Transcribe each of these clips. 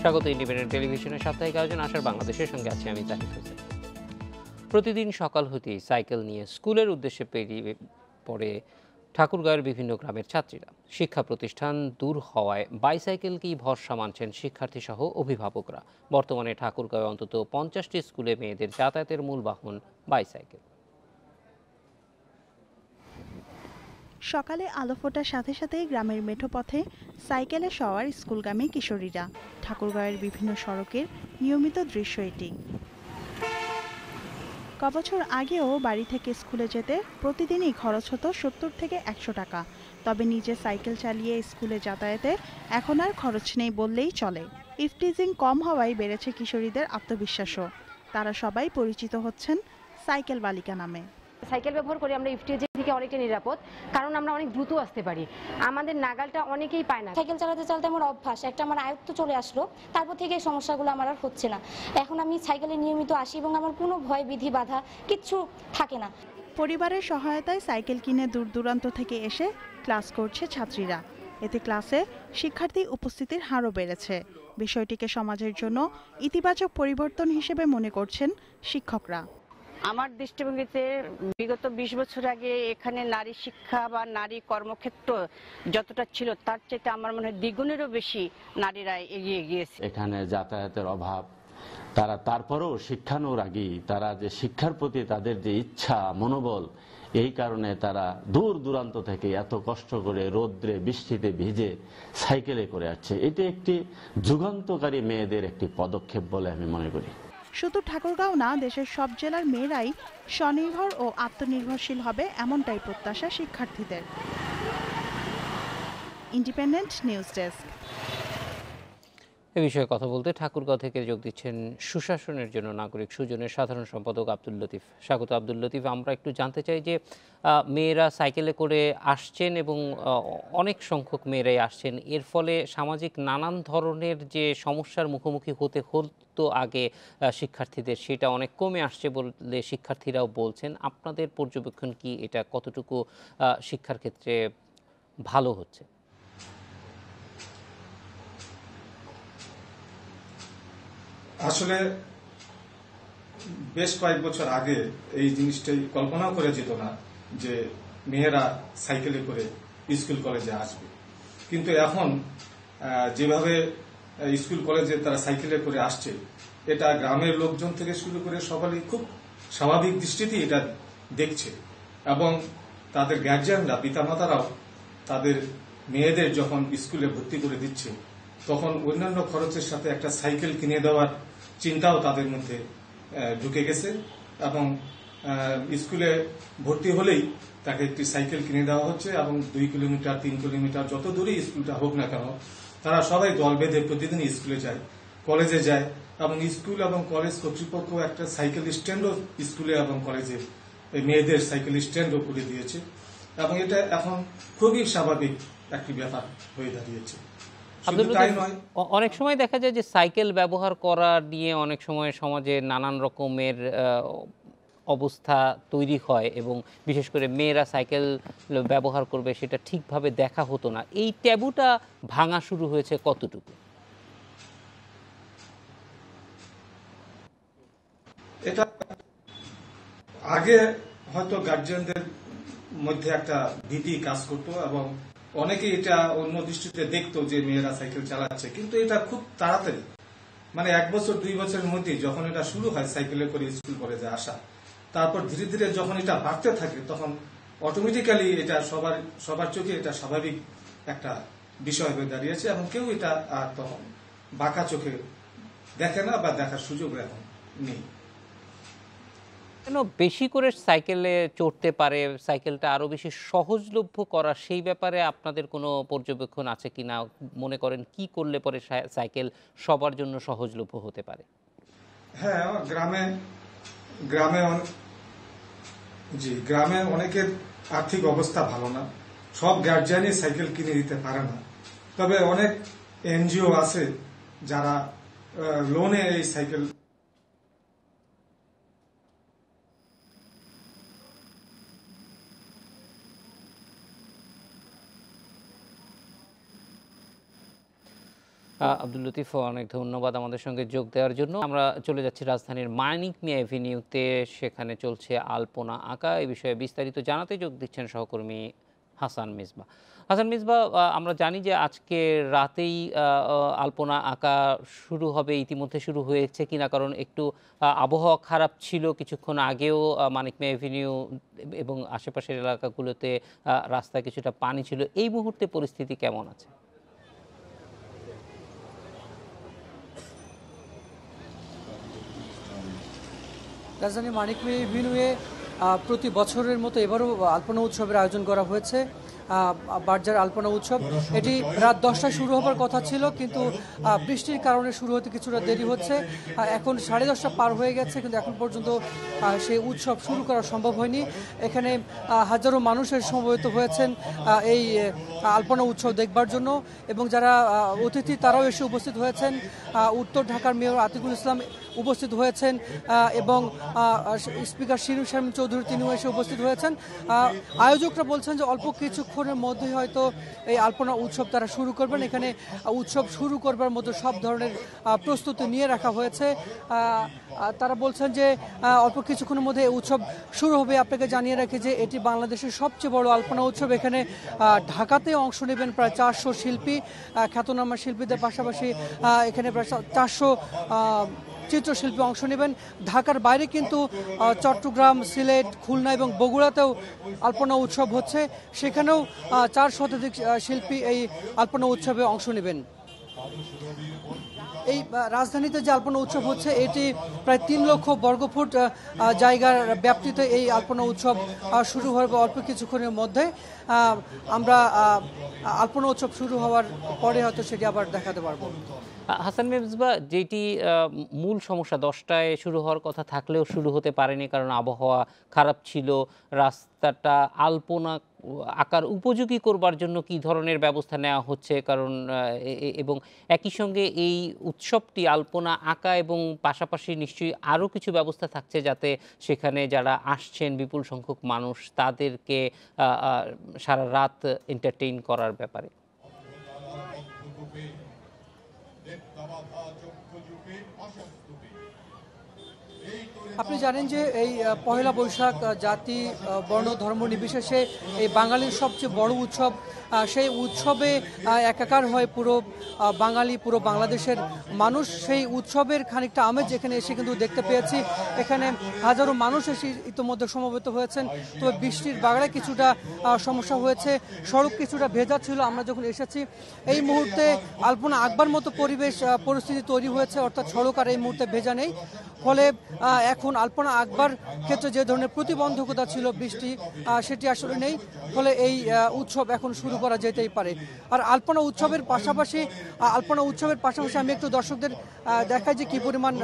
স্বাগত ইন্ডিপেন্ডেন্ট টেলিভিশনের সাপ্তাহিক আয়োজন আশার বাংলাদেশের সঙ্গে আছি আমি তাহিদ হোসেন। প্রতিদিন সকাল হতেই সাইকেল নিয়ে স্কুলের উদ্দেশ্যে বেরিয়ে পড়ে ঠাকুরগাঁওয়ের বিভিন্ন গ্রামের ছাত্রীরা। শিক্ষা প্রতিষ্ঠান দূর হওয়ায় বাইসাইকেলকেই ভরসা মানছেন শিক্ষার্থী সহ অভিভাবকরা। বর্তমানে ঠাকুরগাঁওয়ে অন্তত 50টি স্কুলে মেয়েদের যাতায়াতের মূল বাহন বাইসাইকেল। সকালে আলো ফোটার সাথে সাথেই গ্রামের মেঠো পথে সাইকেলে সওয়ার স্কুলগামী কিশোরীরা। ঠাকুরগাঁওয়ের বিভিন্ন সড়কের নিয়মিত দৃশ্য এটি। কবছর আগেও বাড়ি থেকে স্কুলে যেতে প্রতিদিনই খরচ হতো 70 থেকে 100 টাকা। তবে নিজে সাইকেল চালিয়ে স্কুলে যাতায়াতে এখন আর খরচ নেই বললেই চলে। ইফটিজিং কম হওয়ায় বেড়েছে কিশোরীদের আত্মবিশ্বাসও। তারা সবাই পরিচিত হচ্ছেন সাইকেল বালিকা নামে। সাইকেল ব্যবহার করে আমরা ইফটিজিং থেকে অনেকটা নিরাপদ, কারণ আমরা অনেক দ্রুত আসতে পারি। আমাদের নাগালটা অনেকেই পায় না। সাইকেল চালাতে চালাতে আমার অভ্যাস, একটা আমার আয়ত্ত চলে আসলো। তারপর থেকে এই সমস্যাগুলো আমার আর হচ্ছে না। এখন আমি সাইকেলে নিয়মিত আসি এবং আমার কোনো ভয় বিধি বাধা কিচ্ছু থাকে না। পরিবারের সহায়তায় সাইকেল কিনে দূর দূরান্ত থেকে এসে ক্লাস করছে ছাত্রীরা। এতে ক্লাসে শিক্ষার্থী উপস্থিতির হারও বেড়েছে। বিষয়টিকে সমাজের জন্য ইতিবাচক পরিবর্তন হিসেবে মনে করছেন শিক্ষকরা। আমার দৃষ্টিভঙ্গিতে বিগত 20 বছর আগে এখানে নারী শিক্ষা বা নারী কর্মক্ষেত্র যতটা ছিল তার চাইতে আমার মনে হয় দ্বিগুণেরও বেশি নারীরা এগিয়ে গিয়েছে। এখানে যাতায়াতের অভাব, তারা তারপরেও শিক্ষানুরাগী, তারা যে শিক্ষার প্রতি তাদের যে ইচ্ছা মনোবল, এই কারণে তারা দূর দূরান্ত থেকে এত কষ্ট করে রৌদ্রে বৃষ্টিতে ভিজে সাইকেলে করে আসছে। এটি একটি যুগান্তকারী মেয়েদের একটি পদক্ষেপ বলে আমি মনে করি। শুধু ঠাকুরগাঁও না, দেশের সব জেলার মেয়েরাই স্বনির্ভর ও আত্মনির্ভরশীল হবে এমনটাই প্রত্যাশা শিক্ষার্থীদের। Independent news desk. এ বিষয়ে কথা বলতে ঠাকুরগাঁও থেকে যোগ দিচ্ছেন সুশাসনের জন্য নাগরিক সুজনের সাধারণ সম্পাদক আব্দুল লতিফ। স্বাগত আব্দুল লতিফ। আমরা একটু জানতে চাই যে মেয়েরা সাইকেলে করে আসছেন এবং অনেক সংখ্যক মেয়েরাই আসছেন, এর ফলে সামাজিক নানান ধরনের যে সমস্যার মুখোমুখি হতে হতো আগে শিক্ষার্থীদের, সেটা অনেক কমে আসছে বলে শিক্ষার্থীরাও বলছেন। আপনাদের পর্যবেক্ষণ কি, এটা কতটুকু শিক্ষার ক্ষেত্রে ভালো হচ্ছে? আসলে বেশ কয়েক বছর আগে এই জিনিসটাই কল্পনাও করে যেত না যে মেয়েরা সাইকেলে করে স্কুল কলেজে আসবে, কিন্তু এখন যেভাবে স্কুল কলেজে তারা সাইকেলে করে আসছে, এটা গ্রামের লোকজন থেকে শুরু করে সবাই খুব স্বাভাবিক দৃষ্টিতেই এটা দেখছে। এবং তাদের গার্জিয়ানরা, পিতামাতারাও তাদের মেয়েদের যখন স্কুলে ভর্তি করে দিচ্ছে, তখন অন্যান্য খরচের সাথে একটা সাইকেল কিনে দেওয়ার চিন্তাও তাদের মধ্যে ঢুকে গেছে। এবং স্কুলে ভর্তি হলেই তাকে একটি সাইকেল কিনে দেওয়া হচ্ছে এবং 2 কিলোমিটার 3 কিলোমিটার যত দূরেই স্কুলটা হোক না কেন, তারা সবাই দল বেঁধে প্রতিদিন স্কুলে যায়, কলেজে যায়। এবং স্কুল এবং কলেজ কর্তৃপক্ষ একটা সাইকেল স্ট্যান্ডও স্কুলে এবং কলেজে মেয়েদের সাইকেল স্ট্যান্ডও করে দিয়েছে, এবং এটা এখন খুবই স্বাভাবিক একটি ব্যাপার হয়ে দাঁড়িয়েছে। অনেক সময় দেখা যায় যে সাইকেল ব্যবহার করা নিয়ে অনেক সময় সমাজে নানান রকমের অবস্থা তৈরি হয় এবং বিশেষ করে মেয়েরা সাইকেল ব্যবহার করবে সেটা ঠিকভাবে দেখা হতো না। এই ট্যাবুটা ভাঙা শুরু হয়েছে কতটুকু? এটা আগে হয়তো গার্জিয়ানদের মধ্যে একটা ভীতি কাজ করতো এবং অনেকে এটা অন্য দৃষ্টিতে দেখতো যে মেয়েরা সাইকেল চালাচ্ছে, কিন্তু এটা খুব তাড়াতাড়ি, মানে 1 বছর 2 বছরের মধ্যে যখন এটা শুরু হয় সাইকেলে করে স্কুল কলেজে আসা, তারপর ধীরে ধীরে যখন এটা বাড়তে থাকে, তখন অটোমেটিক্যালি এটা সবার চোখে এটা স্বাভাবিক একটা বিষয় হয়ে দাঁড়িয়েছে এবং কেউ এটা আর তখন বাঁকা চোখে দেখে না বা দেখার সুযোগ এখন নেই। কেন বেশি করে সাইকেলে চড়তে পারে, সাইকেলটা আরো বেশি সহজলভ্য করা, সেই ব্যাপারে আপনাদের কোনো পর্যবেক্ষণ আছে কিনা? মনে করেন কি করলে পরে সাইকেল সবার জন্য সহজলভ্য হতে পারে? হ্যাঁ, গ্রামে অনেকের আর্থিক অবস্থা ভালো না, সব গার্জিয়ানই সাইকেল কিনে দিতে পারে না। তবে অনেক এনজিও আছে যারা লোনে এই সাইকেল আব্দুল লতিফ, অনেক ধন্যবাদ আমাদের সঙ্গে যোগ দেওয়ার জন্য। আমরা চলে যাচ্ছি রাজধানীর মানিক মিয়া এভিনিউতে, সেখানে চলছে আলপনা আঁকা। এই বিষয়ে বিস্তারিত জানাতে যোগ দিচ্ছেন সহকর্মী হাসান মিসবাহ। হাসান মিসবাহ, আমরা জানি যে আজকে রাতেই আলপনা আঁকা শুরু হবে, ইতিমধ্যে শুরু হয়েছে কিনা, কারণ একটু আবহাওয়া খারাপ ছিল কিছুক্ষণ আগেও মানিক মিয়া এভিনিউ এবং আশেপাশের এলাকাগুলোতে রাস্তায় কিছুটা পানি ছিল। এই মুহূর্তে পরিস্থিতি কেমন আছে? রাজধানীর মানিক মিয়া এভিনিউয়ে প্রতি বছরের মতো এবারও আলপনা উৎসবের আয়োজন করা হয়েছে। বারজার আলপনা উৎসব এটি রাত 10টায় শুরু হবার কথা ছিল, কিন্তু বৃষ্টির কারণে শুরু হতে কিছুটা দেরি হচ্ছে। এখন 10:30 পার হয়ে গেছে, কিন্তু এখন পর্যন্ত সেই উৎসব শুরু করা সম্ভব হয়নি। এখানে হাজারো মানুষের সমবেত হয়েছেন এই আলপনা উৎসব দেখবার জন্য, এবং যারা অতিথি তারাও এসে উপস্থিত হয়েছেন। উত্তর ঢাকার মেয়র আতিকুল ইসলাম উপস্থিত হয়েছেন এবং স্পিকার শিরীন শারমিন চৌধুরী তিনিও এসে উপস্থিত হয়েছেন। আয়োজকরা বলছেন যে অল্প কিছুক্ষণের মধ্যেই হয়তো এই আলপনা উৎসব তারা শুরু করবেন। এখানে উৎসব শুরু করবার মতো সব ধরনের প্রস্তুতি নিয়ে রাখা হয়েছে। তারা বলছেন যে অল্প কিছুক্ষণের মধ্যে উৎসব শুরু হবে। আপনাকে জানিয়ে রাখি যে এটি বাংলাদেশের সবচেয়ে বড় আলপনা উৎসব। এখানে ঢাকাতে অংশ নেবেন প্রায় 400 শিল্পী, খ্যাতনামা শিল্পীদের পাশাপাশি এখানে প্রায় 400 চিত্রশিল্পী অংশ নেবেন। ঢাকার বাইরে কিন্তু চট্টগ্রাম, সিলেট, খুলনা এবং বগুড়াতেও আলপনা উৎসব হচ্ছে, সেখানেও 4 শতাধিক শিল্পী এই আলপনা উৎসবে অংশ নেবেন। এই রাজধানীতে যে আলপনা উৎসব হচ্ছে এটি প্রায় 3 লক্ষ বর্গফুট জায়গার ব্যাপ্তিতে এই আলপনা উৎসব শুরু হবে অল্প কিছুক্ষণের মধ্যে। আমরা আলপনা উৎসব শুরু হওয়ার পরে হয়তো সেটি আবার দেখাতে পারবো। হাসান মিসবাহ, যেটি মূল সমস্যা 10টায় শুরু হওয়ার কথা থাকলেও শুরু হতে পারেনি কারণ আবহাওয়া খারাপ ছিল, রাস্তাটা আলপনা আঁকার উপযোগী করবার জন্য কি ধরনের ব্যবস্থা নেওয়া হচ্ছে? কারণ এবং একই সঙ্গে এই উৎসবটি আলপনা আঁকা এবং পাশাপাশি নিশ্চয়ই আরও কিছু ব্যবস্থা থাকছে যাতে সেখানে যারা আসছেন বিপুল সংখ্যক মানুষ তাদেরকে সারা রাত এন্টারটেইন করার ব্যাপারে। আপনি জানেন যে এই পহেলা বৈশাখ জাতি, বর্ণ, ধর্ম নির্বিশেষে এই বাঙালির সবচেয়ে বড় উৎসব। সেই উৎসবে একাকার হয় পুরো বাঙালি, পুরো বাংলাদেশের মানুষ। সেই উৎসবের খানিকটা আমেজ এখানে এসে কিন্তু দেখতে পেয়েছি। এখানে হাজারো মানুষ এসে ইতিমধ্যে সমবেত হয়েছেন। তবে বৃষ্টির বাগড়ায় কিছুটা সমস্যা হয়েছে, সড়ক কিছুটা ভেজা ছিল আমরা যখন এসেছি। এই মুহূর্তে আলপনা আঁকবার মতো পরিস্থিতি তৈরি হয়েছে, অর্থাৎ সড়ক আর এই মুহূর্তে ভেজা নেই। ফলে এখন আলপনা আঁকবার ক্ষেত্রে যে ধরনের প্রতিবন্ধকতা ছিল বৃষ্টি, সেটি আসলে নেই। ফলে এই উৎসব এখন শুরু করা যেতেই পারে। আর আলপনা উৎসবের পাশাপাশি আমি একটু দর্শকদের দেখাই যে কি পরিমাণ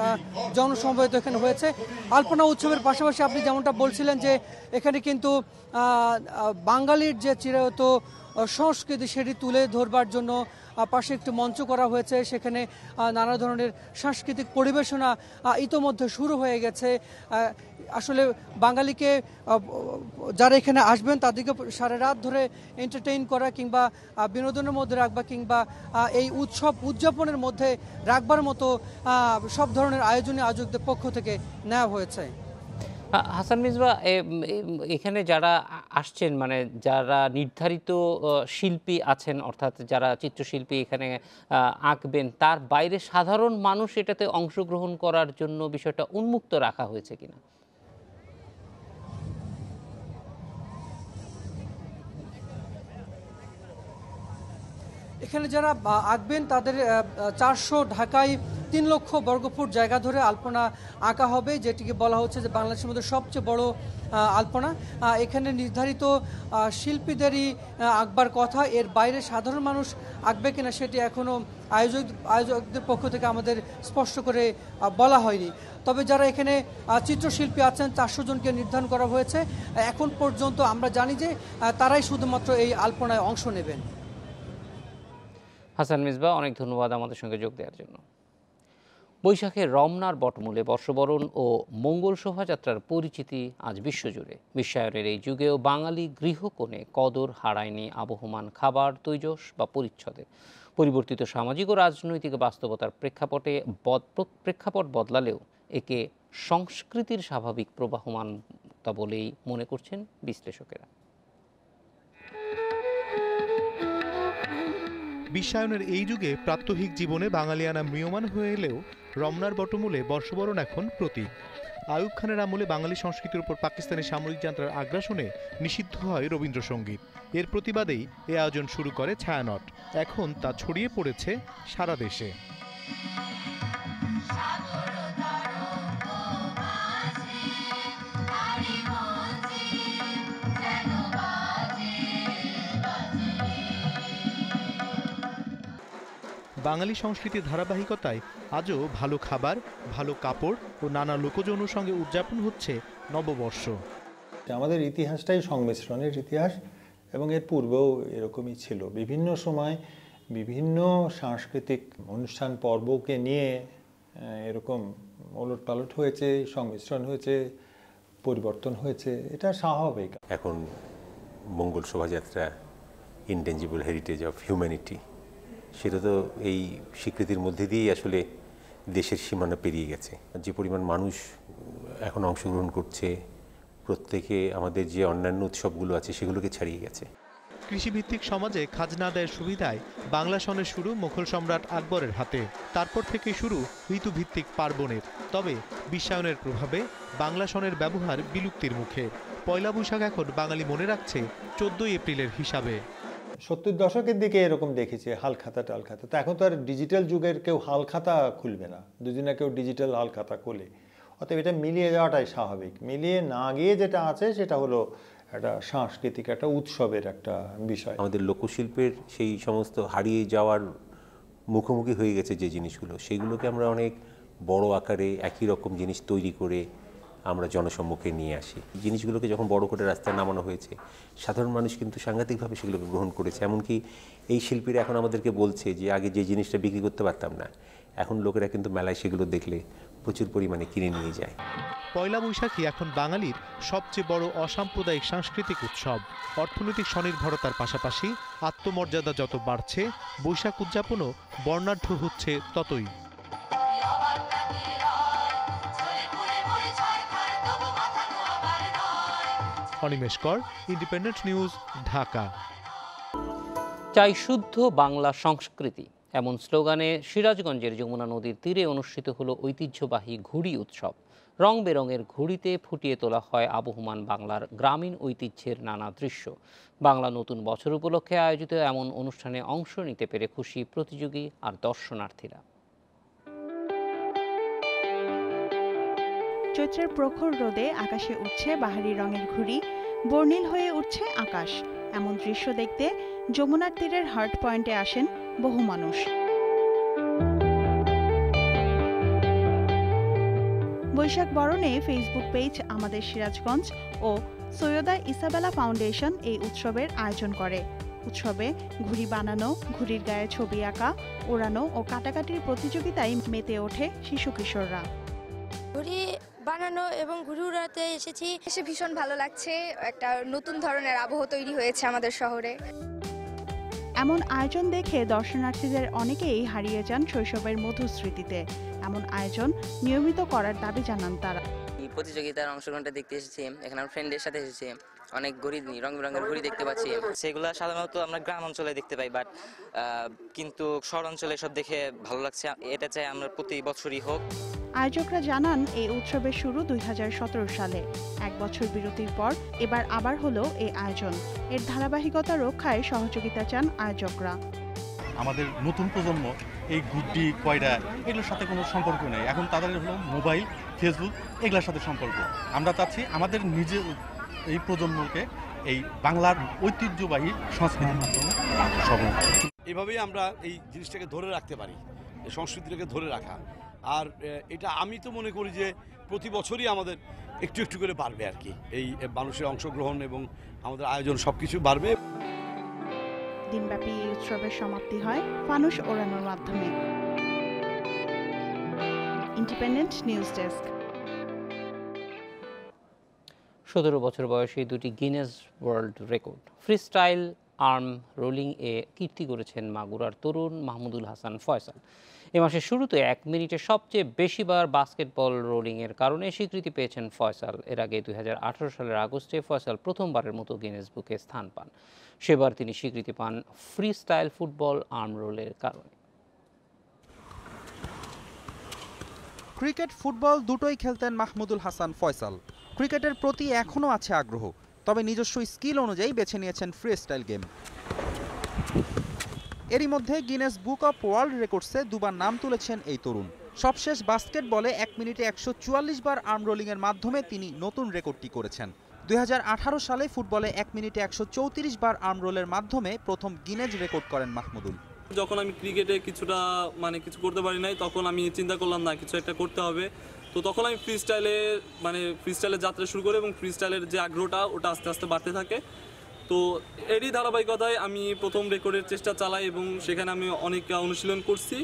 জনসমবেত এখানে হয়েছে। আলপনা উৎসবের পাশাপাশি আপনি যেমনটা বলছিলেন যে এখানে কিন্তু বাঙালির যে চিরায়ত সংস্কৃতি সেটি তুলে ধরবার জন্য পাশে একটি মঞ্চ করা হয়েছে। সেখানে নানা ধরনের সাংস্কৃতিক পরিবেশনা ইতোমধ্যে শুরু হয়ে গেছে। আসলে বাঙালিকে যারা এখানে আসবেন তাদেরকে সারা রাত ধরে এন্টারটেইন করা কিংবা বিনোদনের মধ্যে রাখবা কিংবা এই উৎসব উদযাপনের মধ্যে রাখবার মতো সব ধরনের আয়োজকদের পক্ষ থেকে নেওয়া হয়েছে। হাসান মিসবাহ, এখানে যারা আসছেন মানে যারা নির্ধারিত শিল্পী আছেন, অর্থাৎ যারা চিত্রশিল্পী এখানে আঁকবেন, তার বাইরে সাধারণ মানুষ এটাতে অংশগ্রহণ করার জন্য বিষয়টা উন্মুক্ত রাখা হয়েছে কিনা? এখানে যারা আঁকবেন তাদের 400 ঢাকায় 3 লক্ষ বর্গফুট জায়গা ধরে আলপনা আঁকা হবে, যেটিকে বলা হচ্ছে যে বাংলাদেশের মধ্যে সবচেয়ে বড় আলপনা। এখানে নির্ধারিত শিল্পীদেরই আঁকবার কথা, এর বাইরে সাধারণ মানুষ আঁকবে কিনা সেটি এখনও আয়োজকদের পক্ষ থেকে আমাদের স্পষ্ট করে বলা হয়নি। তবে যারা এখানে চিত্রশিল্পী আছেন 400 জনকে নির্ধারণ করা হয়েছে। এখন পর্যন্ত আমরা জানি যে তারাই শুধুমাত্র এই আলপনায় অংশ নেবেন। হাসান মিসবাহ, অনেক ধন্যবাদ আমাদের সঙ্গে যোগ দেওয়ার জন্য। বৈশাখে রমনার বটমূলে বর্ষবরণ ও মঙ্গল শোভাযাত্রার পরিচিতি আজ বিশ্বজুড়ে। বিশ্বায়নের এই যুগেও বাঙালি গৃহকোণে কদর হারায়নি আবহমান খাবার, তৈজস বা পরিচ্ছদে। পরিবর্তিত সামাজিক ও রাজনৈতিক বাস্তবতার প্রেক্ষাপট বদলালেও একে সংস্কৃতির স্বাভাবিক প্রবাহমানতা বলেই মনে করছেন বিশ্লেষকেরা। বিশ্বায়নের এই যুগে প্রাত্যহিক জীবনে বাঙালিয়ানা ম্রিয়মাণ হয়ে এলেও রমনার বটমূলে বর্ষবরণ এখন প্রতীক। আইয়ুব খানের আমলে বাঙালি সংস্কৃতির উপর পাকিস্তানি সামরিক যাত্রার আগ্রাসনে নিষিদ্ধ হয় রবীন্দ্রসঙ্গীত। এর প্রতিবাদেই এ আয়োজন শুরু করে ছায়ানট। এখন তা ছড়িয়ে পড়েছে সারা দেশে। বাঙালি সংস্কৃতির ধারাবাহিকতায় আজও ভালো খাবার, ভালো কাপড় ও নানা লোকজ অনুষঙ্গে উদযাপন হচ্ছে নববর্ষ। আমাদের ইতিহাসটাই সংমিশ্রণের ইতিহাস এবং এর পূর্বেও এরকমই ছিল। বিভিন্ন সময় বিভিন্ন সাংস্কৃতিক অনুষ্ঠান পর্বকে নিয়ে এরকম ওলটপালট হয়েছে, সংমিশ্রণ হয়েছে, পরিবর্তন হয়েছে, এটা স্বাভাবিক। এখন Mangal Shobhajatra, ইনটেঞ্জিবল heritage of humanity, সেটা তো এই স্বীকৃতির মধ্যে দিয়েই আসলে দেশের সীমানা পেরিয়ে গেছে। যে পরিমাণ মানুষ এখন অংশগ্রহণ করছে, প্রত্যেকে আমাদের যে অন্যান্য উৎসবগুলো আছে সেগুলোকে ছাড়িয়ে গেছে। কৃষিভিত্তিক সমাজে খাজনা আদায়ের সুবিধায় বাংলা সনের শুরু মুঘল সম্রাট আকবরের হাতে। তারপর থেকে শুরু ঋতুভিত্তিক পার্বণের। তবে বিশ্বায়নের প্রভাবে বাংলা সনের ব্যবহার বিলুপ্তির মুখে। পয়লা বৈশাখ এখন বাঙালি মনে রাখছে 14 এপ্রিলের হিসাবে। 70 দশকের দিকে এরকম দেখেছি হালখাতা টালখাতা। তো এখন তো আর ডিজিটাল যুগের কেউ হালখাতা খুলবে না, দুদিনে কেউ ডিজিটাল হালখাতা খোলে। অতএব এটা মিলিয়ে যাওয়াটাই স্বাভাবিক। মিলিয়ে না গিয়ে যেটা আছে সেটা হলো একটা সাংস্কৃতিক একটা উৎসবের একটা বিষয়। আমাদের লোকশিল্পের সেই সমস্ত হারিয়ে যাওয়ার মুখোমুখি হয়ে গেছে যে জিনিসগুলো, সেগুলোকে আমরা অনেক বড় আকারে একই রকম জিনিস তৈরি করে আমরা জনসম্মুখে নিয়ে আসি। জিনিসগুলোকে যখন বড় করে রাস্তায় নামানো হয়েছে, সাধারণ মানুষ কিন্তু সাংঘাতিকভাবে সেগুলোকে গ্রহণ করেছে। এমনকি এই শিল্পীরা এখন আমাদেরকে বলছে যে আগে যে জিনিসটা বিক্রি করতে পারতাম না, এখন লোকেরা কিন্তু মেলায় সেগুলো দেখলে প্রচুর পরিমাণে কিনে নিয়ে যায়। পয়লা বৈশাখী এখন বাঙালির সবচেয়ে বড় অসাম্প্রদায়িক সাংস্কৃতিক উৎসব। অর্থনৈতিক স্বনির্ভরতার পাশাপাশি আত্মমর্যাদা যত বাড়ছে, বৈশাখ উদযাপনও বর্ণাঢ্য হচ্ছে ততই। অনিমেষ কর, ইন্ডিপেন্ডেন্ট নিউজ, ঢাকা। চাই শুদ্ধ বাংলা সংস্কৃতি, এমন স্লোগানে সিরাজগঞ্জের যমুনা নদীর তীরে অনুষ্ঠিত হলো ঐতিহ্যবাহী ঘুড়ি উৎসব। রং বেরঙের ঘুড়িতে ফুটিয়ে তোলা হয় আবহমান বাংলার গ্রামীণ ঐতিহ্যের নানা দৃশ্য। বাংলা নতুন বছর উপলক্ষে আয়োজিত এমন অনুষ্ঠানে অংশ নিতে পেরে খুশি প্রতিযোগী আর দর্শনার্থীরা। চৈত্রের প্রখর রোদে আকাশে উঠছে বাহারি রঙের ঘুড়ি, বর্ণিল হয়ে উঠছে আকাশ। এমন দৃশ্য দেখতে যমুনার তীরের হার্ট পয়েন্টে আসেন বহু মানুষ। বৈশাখ বরণে ফেসবুক পেজ আমাদের সিরাজগঞ্জ ও সৈয়দা ইসাবেলা ফাউন্ডেশন এই উৎসবের আয়োজন করে। উৎসবে ঘুড়ি বানানো, ঘুড়ির গায়ে ছবি আঁকা, ওড়ানো ও কাটাকাটির প্রতিযোগিতায় মেতে ওঠে শিশু কিশোররা। ঘুড়ি বানানো এবং ঘুড়ি উড়াতে এসেছি, এসে ভীষণ ভালো লাগছে। একটা নতুন ধরনের আবহ তৈরি হয়েছে আমাদের শহরে। এমন আয়োজন দেখে দর্শনার্থীদের অনেকেই হারিয়ে যান শৈশবের মধুর স্মৃতিতে। এমন আয়োজন নিয়মিত করার দাবি জানান তারা। এই প্রতিযোগিতার অংশগ্রহণটা দেখতে এসেছি, এখানে আমার ফ্রেন্ডের সাথে এসেছি। অনেক ঘুড়ি, রং বেরঙের ঘুড়ি দেখতে পাচ্ছি। সেগুলো সাধারণত আমরা গ্রাম অঞ্চলে দেখতে পাই, বাট কিন্তু শহর অঞ্চলে সব দেখে ভালো লাগছে। এটা চাই আমরা প্রতি বছরই হোক। আয়োজকরা জানান এই উৎসবের শুরু 2017 সালে। 1 বছর বিরতির পর এবার আবার হলো এই আয়োজন। এর ধারাবাহিকতা রক্ষায় সহযোগিতা চান আয়োজকরা। আমাদের নতুন প্রজন্ম এই গুড্ডি, কয়রা এগুলোর সাথে কোনো সম্পর্ক নেই। এখন তাদের হলো মোবাইল, ফেসবুক এগুলোর সাথে সম্পর্ক। আমরা চাচ্ছি আমাদের নিজের এই প্রজন্মকে এই বাংলার ঐতিহ্যবাহী সংস্কৃতির মাধ্যমে সবল। এভাবেই আমরা এই জিনিসটাকে ধরে রাখতে পারি, এই সংস্কৃতিটাকে ধরে রাখা। আর এটা আমি তো মনে করি যে প্রতি বছরই আমাদের একটু একটু করে বাড়বে আর কি, এই মানুষের অংশগ্রহণ এবং আমাদের আয়োজন সবকিছু বাড়বে। দিনব্যাপী এই উৎসবের সমাপ্তি হয় ফানুস ওড়ানোর মাধ্যমে। Independent news desk. 17 বছর বয়সী দুটি Guinness world record freestyle arm rolling এ কীর্তি করেছেন মাগুরার তরুণ মাহমুদুল হাসান ফয়সাল। এ মাসের শুরুতে 1 মিনিটে সবচেয়ে বেশিবার বাস্কেটবল রোলিংয়ের কারণে স্বীকৃতি পেয়েছেন ফয়সাল। এর আগে 2018 সালের আগস্টে ফয়সাল প্রথমবারের মতো গিনেস বুকে স্থান পান। সেবার তিনি স্বীকৃতি পান ফ্রি স্টাইল ফুটবল আর্ম রোলের কারণে। ক্রিকেট ফুটবল দুটোই খেলতেন মাহমুদুল হাসান ফয়সাল। ক্রিকেটের প্রতি এখনও আছে আগ্রহ, তবে নিজস্ব স্কিল অনুযায়ী বেছে নিয়েছেন ফ্রি স্টাইল গেম। এরই মধ্যে গিনেস বুক অফ ওয়ার্ল্ড রেকর্ডসে দুবার নাম তুলেছেন এই তরুণ। সবশেষ বাস্কেটবলে 1 মিনিটে 144 বার আর্ম রোলিংয়ের মাধ্যমে তিনি নতুন রেকর্ডটি করেছেন। 2018 সালে ফুটবলে 1 মিনিটে 134 বার আর্ম রোলের মাধ্যমে প্রথম গিনেজ রেকর্ড করেন মাহমুদুল। যখন আমি ক্রিকেটে কিছুটা কিছু করতে পারি নাই, তখন আমি চিন্তা করলাম না কিছু একটা করতে হবে। তো তখন আমি ফ্রি স্টাইলের যাত্রা শুরু করি এবং ফ্রি স্টাইলের যে আগ্রহটা ওটা আস্তে আস্তে বাড়তে থাকে। তো এরই ধারাবাহিকতায় আমি প্রথম রেকর্ডের চেষ্টা চালাই এবং সেখানে আমি অনেক অনুশীলন করছি।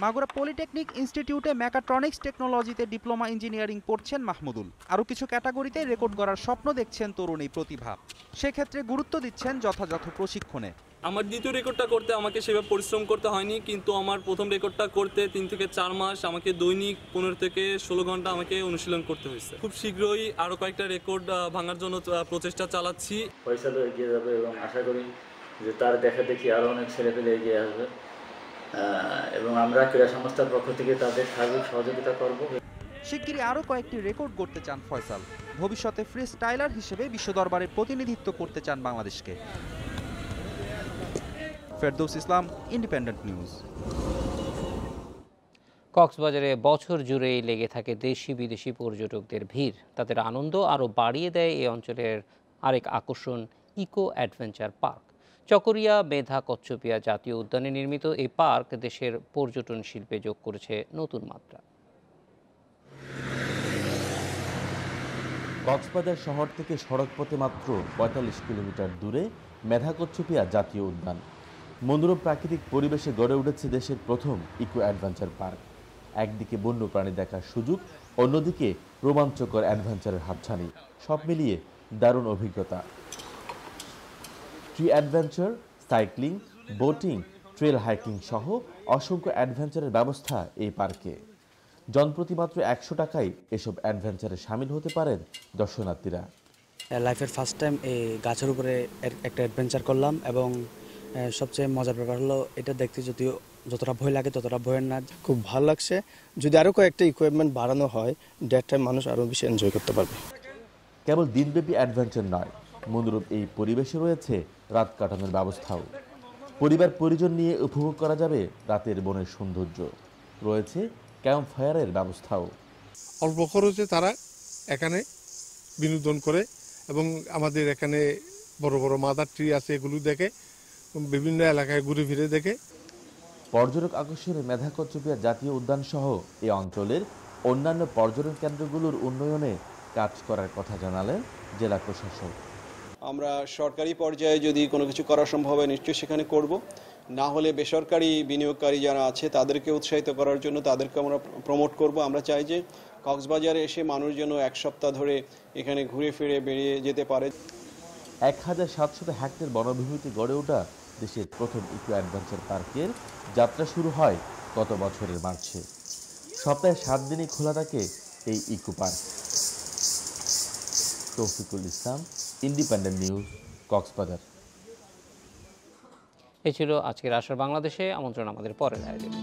মাগুরা পলিটেকনিক ইনস্টিটিউটে মেকাট্রনিক্স টেকনোলজিতে ডিপ্লোমা ইঞ্জিনিয়ারিং পড়ছেন মাহমুদুল। আরও কিছু ক্যাটাগরিতে রেকর্ড করার স্বপ্ন দেখছেন তরুণ এই প্রতিভা। সেক্ষেত্রে গুরুত্ব দিচ্ছেন যথাযথ প্রশিক্ষণে। আমার দ্বিতীয় রেকর্ডটা করতে আমাকে সেভাবে পরিশ্রম করতে হয়নি, কিন্তু আমার প্রথম রেকর্ডটা করতে 3 থেকে 4 মাস আমাকে দৈনিক 15 থেকে 16 ঘন্টা আমাকে অনুশীলন করতে হয়েছে। খুব শীঘ্রই আরও কয়েকটা রেকর্ড ভাঙার জন্য প্রচেষ্টা চালাচ্ছি। ফয়সালও এগিয়ে যাবে এবং আশা করি যে তার দেখা দেখি আরও অনেক ছেলেপেলে এগিয়ে আসবে এবং আমরা ক্রীড়া সংস্থার পক্ষ থেকে তাদের সার্বিক সহযোগিতা করব। শিগগিরই আরও কয়েকটি রেকর্ড গড়তে চান ফয়সাল। ভবিষ্যতে ফ্রি স্টাইলার হিসেবে বিশ্ব দরবারে প্রতিনিধিত্ব করতে চান বাংলাদেশকে। ফেরদৌস ইসলাম, ইন্ডিপেন্ডেন্ট নিউজ। কক্সবাজারে বছর জুড়েই লেগে থাকে দেশি বিদেশি পর্যটকদের ভিড়। তাদের আনন্দ আরও বাড়িয়ে দেয় এই অঞ্চলের আরেক আকর্ষণ ইকো অ্যাডভেঞ্চার পার্ক। চকরিয়া মেধা কচ্ছপিয়া জাতীয় উদ্যানে নির্মিত এই পার্ক দেশের পর্যটন শিল্পে যোগ করেছে নতুন মাত্রা। কক্সবাজার শহর থেকে সড়কপথে মাত্র 45 কিলোমিটার দূরে মেধা কচ্ছপিয়া জাতীয় উদ্যান। মনোরম প্রাকৃতিক পরিবেশে গড়ে উঠেছে দেশের প্রথম ইকো অ্যাডভেঞ্চার পার্ক। একদিকে বন্য প্রাণী দেখার সুযোগ, অন্যদিকে রোমাঞ্চকর অ্যাডভেঞ্চারের হাতছানি, সব মিলিয়ে দারুণ অভিজ্ঞতা। Tree adventure, cycling, boating, trail hiking সহ অসংখ্য অ্যাডভেঞ্চারের ব্যবস্থা এই পার্কে। জনপ্রতি মাত্র 100 টাকায় এসব অ্যাডভেঞ্চারে সামিল হতে পারেন দর্শনার্থীরা। লাইফের ফার্স্ট টাইম এই গাছের উপরে একটা অ্যাডভেঞ্চার করলাম এবং সবচেয়ে মজার ব্যাপার হলো এটা দেখতে যদিও যতটা ভয় লাগে ততটা ভয়ের না। খুব ভালো লাগছে। যদি আরও কয়েকটা ইকুইপমেন্ট বাড়ানো হয়, ডে টাইম মানুষ আরও বেশি এনজয় করতে পারবে। কেবল দিনব্যাপী অ্যাডভেঞ্চার নয়, মনোরম এই পরিবেশে রয়েছে রাত কাটানোর ব্যবস্থাও। পরিবার পরিজন নিয়ে উপভোগ করা যাবে রাতের বনের সৌন্দর্য। রয়েছে ক্যাম্প ফায়ারের ব্যবস্থাও। অল্প খরচে তারা এখানে বিনোদন করে এবং আমাদের এখানে বড় বড় মাদার ট্রি আছে, এগুলো দেখে বিভিন্ন এলাকায় ঘুরে ফিরে দেখে। পর্যটক আকর্ষণে মেধা কচ্ছপিয়া জাতীয় উদ্যান সহ এই অঞ্চলের অন্যান্য পর্যটন কেন্দ্রগুলোর উন্নয়নে কাজ করার কথা জানালেন জেলা প্রশাসক। আমরা সরকারি পর্যায়ে যদি কোনো কিছু করা সম্ভব হয় নিশ্চয়ই সেখানে করব, না হলে বেসরকারি বিনিয়োগকারী যারা আছে তাদেরকে উৎসাহিত করার জন্য তাদেরকে আমরা প্রমোট করব। আমরা চাই যে কক্সবাজারে এসে মানুষ যেন 1 সপ্তাহ ধরে এখানে ঘুরে ফিরে বেরিয়ে যেতে পারে। 1700 হেক্টর বনভূমিতে গড়ে ওঠা দেশের প্রথম ইকো অ্যাডভেঞ্চার পার্কের যাত্রা শুরু হয় গত বছরের মার্চে। সপ্তাহে 7 দিনই খোলা থাকে এই ইকো পার্ক। তৌফিকুল ইসলাম, ইন্ডিপেন্ডেন্ট নিউজ, কক্সবাজার। এই ছিল আজকের আশার বাংলাদেশে। আমন্ত্রণ আমাদের পরের আয়োজনে।